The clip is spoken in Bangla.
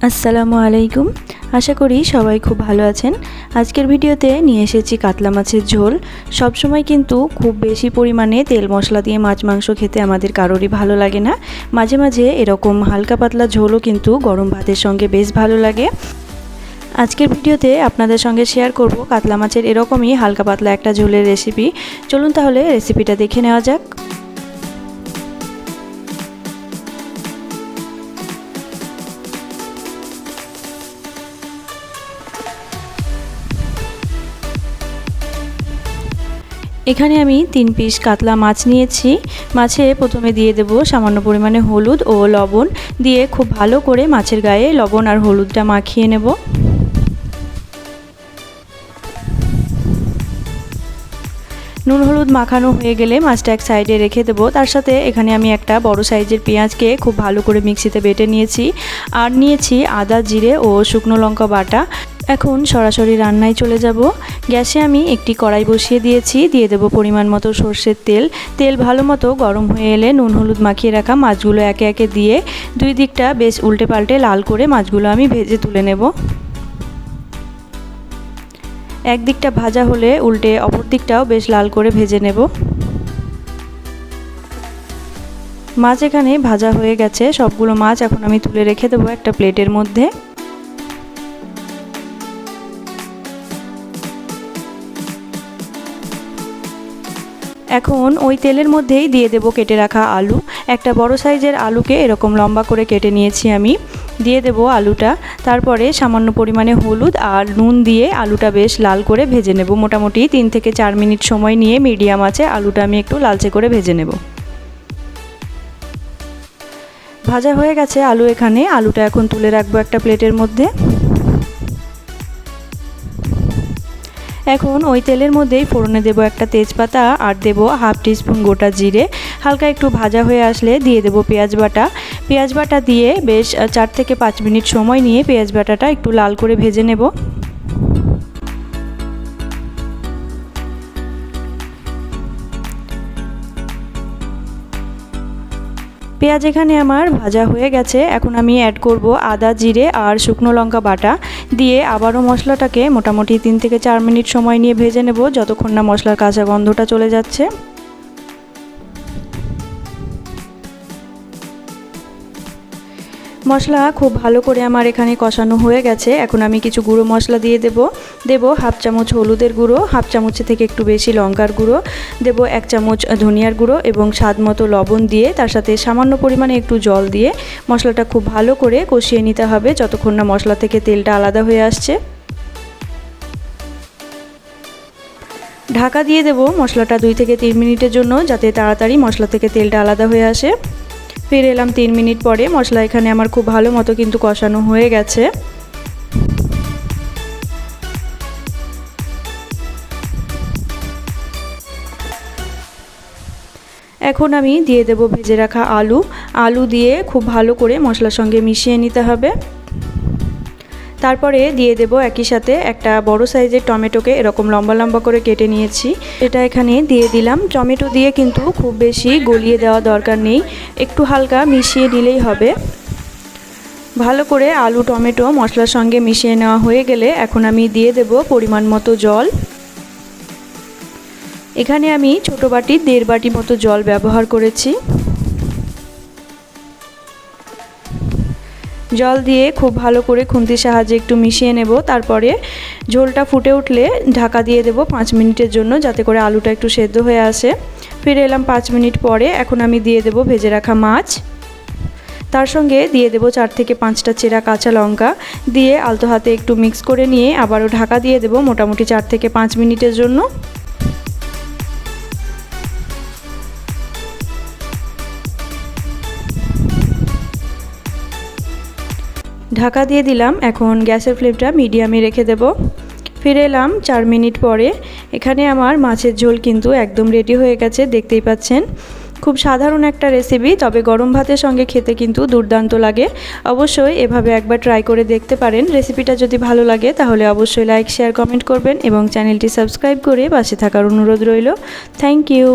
আসসালামু আলাইকুম। আশা করি সবাই খুব ভালো আছেন। আজকের ভিডিওতে নিয়ে এসেছি কাতলা মাছের ঝোল। সবসময় কিন্তু খুব বেশি পরিমাণে তেল মশলা দিয়ে মাছ মাংস খেতে আমাদের কারোরই ভালো লাগে না। মাঝে মাঝে এরকম হালকা পাতলা ঝোলও কিন্তু গরম ভাতের সঙ্গে বেশ ভালো লাগে। আজকের ভিডিওতে আপনাদের সঙ্গে শেয়ার করব কাতলা মাছের এরকমই হালকা পাতলা একটা ঝোলের রেসিপি। চলুন তাহলে রেসিপিটা দেখে নেওয়া যাক। এখানে আমি 3 পিস কাতলা মাছ নিয়েছি। মাছে প্রথমে দিয়ে দেব সামান্য পরিমাণে হলুদ ও লবণ দিয়ে খুব ভালো করে মাছের গায়ে লবণ আর হলুদটা মাখিয়ে নেব। নুন হলুদ মাখানো হয়ে গেলে মাছটা এক সাইডে রেখে দেবো। তার সাথে এখানে আমি একটা বড় সাইজের পেঁয়াজকে খুব ভালো করে মিক্সিতে বেটে নিয়েছি আর নিয়েছি আদা জিরে ও শুকনো লঙ্কা বাটা। এখন সরাসরি রান্নায় চলে যাব। গ্যাসে আমি একটি কড়াই বসিয়ে দিয়েছি, দিয়ে দেব পরিমাণ মতো সর্ষের তেল। তেল ভালো মতো গরম হয়ে এলে নুন হলুদ মাখিয়ে রাখা মাছগুলো একে একে দিয়ে দুই দিকটা বেশ উল্টে পাল্টে লাল করে মাছগুলো আমি ভেজে তুলে নেব। এক দিকটা ভাজা হলে উল্টে অপর দিকটাও বেশ লাল করে ভেজে নেব। মাছ এখানে ভাজা হয়ে গেছে। সবগুলো মাছ এখন আমি তুলে রেখে দেবো একটা প্লেটের মধ্যে। এখন ওই তেলের মধ্যেই দিয়ে দেব কেটে রাখা আলু। একটা বড় সাইজের আলুকে এরকম লম্বা করে কেটে নিয়েছি আমি। দিয়ে দেব আলুটা। তারপরে সামান্য পরিমাণে হলুদ আর নুন দিয়ে আলুটা বেশ লাল করে ভেজে নেব। মোটামুটি 3 থেকে 4 মিনিট সময় নিয়ে মিডিয়াম আঁচে আলুটা আমি একটু লালচে করে ভেজে নেব। ভাজা হয়ে গেছে আলু। এখানে আলুটা এখন তুলে রাখবো একটা প্লেটের মধ্যে। এখন ওই তেলের মধ্যেই ফোড়নে দেব একটা তেজপাতা আর দেব হাফ টিস্পুন গোটা জিরে। হালকা একটু ভাজা হয়ে আসলে দিয়ে দেব পেঁয়াজ বাটা। পেঁয়াজ বাটা দিয়ে বেশ 4 থেকে 5 মিনিট সময় নিয়ে পেঁয়াজ বাটাটা একটু লাল করে ভেজে নেব। পেঁয়াজ এখানে আমার ভাজা হয়ে গেছে। এখন আমি অ্যাড করব আদা জিরে আর শুকনো লঙ্কা বাটা দিয়ে আবারও মশলাটাকে মোটামুটি 3 থেকে 4 মিনিট সময় নিয়ে ভেজে নেব, যতক্ষণ না মশলার কাঁচা গন্ধটা চলে যাচ্ছে। মশলা খুব ভালো করে আমার এখানে কষানো হয়ে গেছে। এখন আমি কিছু গুঁড়ো মশলা দিয়ে দেব হাফ চামচ হলুদের গুঁড়ো, হাফ চামচের থেকে একটু বেশি লঙ্কার গুঁড়ো, দেব 1 চামচ ধনিয়ার গুঁড়ো এবং স্বাদ মতো লবণ দিয়ে তার সাথে সামান্য পরিমাণে একটু জল দিয়ে মশলাটা খুব ভালো করে কষিয়ে নিতে হবে যতক্ষণ না মশলা থেকে তেলটা আলাদা হয়ে আসছে। ঢাকা দিয়ে দেব মশলাটা 2 থেকে 3 মিনিটের জন্য, যাতে তাড়াতাড়ি মশলা থেকে তেলটা আলাদা হয়ে আসে। ফিরে এলাম 3 মিনিট পরে। মশলা এখানে আমার খুব ভালো মতো কিন্তু কষানো হয়ে গেছে। এখন আমি দিয়ে দেব ভেজে রাখা আলু দিয়ে খুব ভালো করে মশলার সঙ্গে মিশিয়ে নিতে হবে। তারপরে দিয়ে দেব একই সাথে একটা বড় সাইজের টমেটোকে এরকম লম্বা লম্বা করে কেটে নিয়েছি, এটা এখানে দিয়ে দিলাম। টমেটো দিয়ে কিন্তু খুব বেশি গলিয়ে দেওয়া দরকার নেই, একটু হালকা মিশিয়ে দিলেই হবে। ভালো করে আলু টমেটো মশলার সঙ্গে মিশিয়ে নেওয়া হয়ে গেলে এখন আমি দিয়ে দেব পরিমাণ মতো জল। এখানে আমি ছোট বাটির 1.5 বাটি মতো জল ব্যবহার করেছি। জল দিয়ে খুব ভালো করে খুন্তির সাহায্যে একটু মিশিয়ে নেব। তারপরে ঝোলটা ফুটে উঠলে ঢাকা দিয়ে দেব 5 মিনিটের জন্য, যাতে করে আলুটা একটু সেদ্ধ হয়ে আসে। ফিরে এলাম 5 মিনিট পরে। এখন আমি দিয়ে দেব ভেজে রাখা মাছ। তার সঙ্গে দিয়ে দেব 4 থেকে 5টা চেরা কাঁচা লঙ্কা দিয়ে আলতো হাতে একটু মিক্স করে নিয়ে আবারও ঢাকা দিয়ে দেব মোটামুটি 4 থেকে 5 মিনিটের জন্য। ঢাকা দিয়ে দিলাম। এখন গ্যাসের ফ্লেমটা মিডিয়ামে রেখে দেব। ফিরে এলাম 4 মিনিট পরে। এখানে আমার মাছের ঝোল কিন্তু একদম রেডি হয়ে গেছে, দেখতেই পাচ্ছেন। খুব সাধারণ একটা রেসিপি, তবে গরম ভাতের সঙ্গে খেতে কিন্তু দুর্দান্ত লাগে। অবশ্যই এভাবে একবার ট্রাই করে দেখতে পারেন। রেসিপিটা যদি ভালো লাগে তাহলে অবশ্যই লাইক শেয়ার কমেন্ট করবেন এবং চ্যানেলটি সাবস্ক্রাইব করে পাশে থাকার অনুরোধ রইল। Thank you.